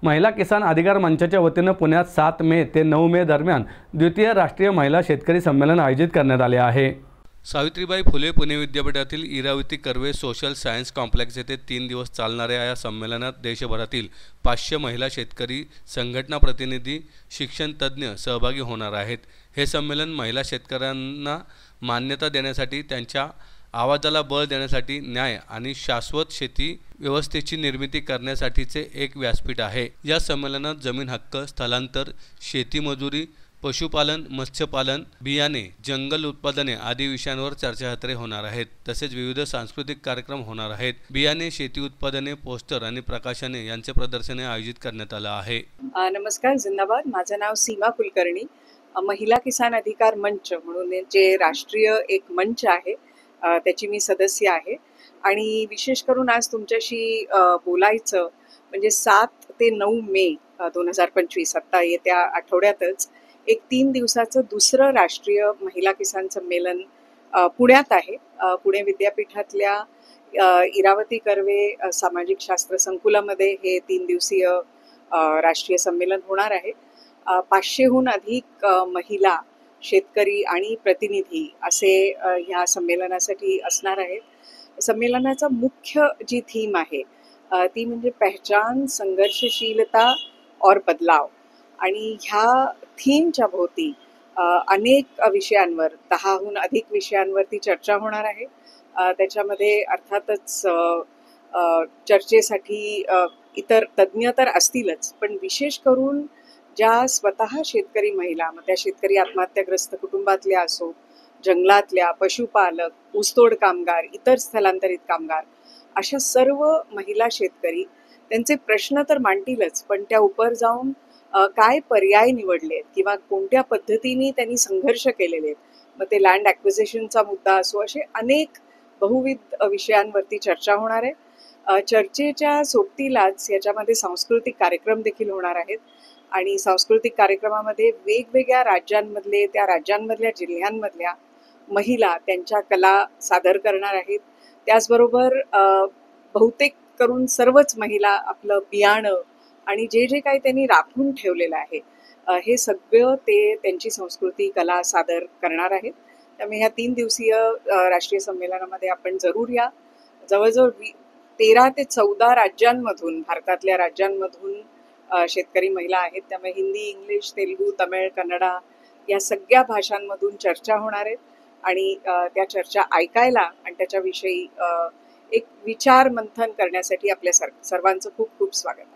महिला किसान अधिकार मंचाच्या वतीनं पुण्यात 7 मे ते 9 मे दरम्यान द्वितीय राष्ट्रीय महिला शेतकरी संमेलन आयोजित करण्यात आले आहे। सावित्रीबाई फुले पुणे विद्यापीठातील Irawati Karve social science complex येथे 3 दिवस चालणाऱ्या या संमेलनात देशभरातील 500 महिला शेतकरी संघटना प्रतिनिधी, शिक्षण तज्ज्ञ सहभागी होणार आहेत। हे संमेलन महिला शेतकऱ्यांना मान्यता देण्यासाठी, त्यांच्या आवाजाला बळ देण्यासाठी, न्याय आणि शाश्वत शेती व्यवस्थेची निर्मिती करण्यासाठीचे एक व्यासपीठ आहे। या संमेलनात जमीन हक्क, स्थलांतर, शेती मजुरी, पशुपालन, मत्स्यपालन, बियाणे, जंगल उत्पादने आदी विषयांवर चर्चासत्रे होणार आहेत। तसेच विविध सांस्कृतिक कार्यक्रम होणार आहेत। बियाणे, शेती उत्पादने, पोस्टर आणि प्रकाशने यांचे प्रदर्शने आयोजित करण्यात आले आहे। नमस्कार, जिंदाबाद। माझं नाव सीमा कुलकर्णी। महिला किसान अधिकार मंच म्हणून जे राष्ट्रीय एक मंच आहे त्याची मी सदस्य आहे आणि विशेष करून आज तुमच्याशी बोलायचं म्हणजे 7 ते 9 मे 2025 आता येत्या आठवड्यातच एक 3 दिवसाचं दुसरं राष्ट्रीय महिला किसान संमेलन पुण्यात आहे। पुणे विद्यापीठातल्या इरावती कर्वे सामाजिक शास्त्र संकुलामध्ये हे 3 दिवसीय राष्ट्रीय संमेलन होणार आहे। 500हून अधिक महिला, शेतकरी आणि प्रतिनिधी असे ह्या संमेलनासाठी असणार आहेत। संमेलनाचा मुख्य जी थीम आहे ती म्हणजे पहचान, संघर्षशीलता और बदलाव आणि ह्या थीमच्या भोवती अनेक विषयांवर 10हून अधिक विषयांवरती चर्चा होणार आहे। त्याच्यामध्ये अर्थातच चर्चेसाठी इतर तज्ज्ञ तर असतीलच, पण विशेष करून ज्या स्वतः शेतकरी महिला, मग त्या शेतकरी आत्महत्याग्रस्त कुटुंबातल्या असो, जंगलातल्या, पशुपालक, ऊसतोड कामगार, इतर स्थलांतरित कामगार, अशा सर्व महिला शेतकरी त्यांचे प्रश्न तर मांडतीलच, पण त्या उपर जाऊन काय पर्याय निवडलेत किंवा कोणत्या पद्धतीने त्यांनी संघर्ष केलेले आहेत, मग ते लँड ॲक्विजिशनचा मुद्दा असो, असे अनेक बहुविध विषयांवरती चर्चा होणार आहे। चर्चेच्या सोबतीलाच याच्यामध्ये सांस्कृतिक कार्यक्रम देखील होणार आहेत आणि सांस्कृतिक कार्यक्रमामध्ये वेगवेगळ्या राज्यांमधले, त्या राज्यांमधल्या जिल्ह्यांमधल्या महिला त्यांच्या कला सादर करणार आहेत। त्याचबरोबर बहुतेक करून सर्वच महिला आपलं बियाणं आणि जे जे काही त्यांनी राखून ठेवलेलं आहे हे सगळं ते त्यांची संस्कृती, कला सादर करणार आहेत। त्यामुळे ह्या 3 दिवसीय राष्ट्रीय संमेलनामध्ये आपण जरूर या। जवळजवळ 13 ते 14 राज्यांमधून, भारतातल्या राज्यांमधून शेतकरी महिला आहेत। त्यामुळे हिंदी, इंग्लिश, तेलुगू, तमिळ, कन्नडा या सगळ्या भाषांमधून चर्चा होणार आहेत आणि त्या चर्चा ऐकायला आणि त्याच्याविषयी एक विचार मंथन करण्यासाठी आपल्या सर्वांचं खूप खूप स्वागत आहे।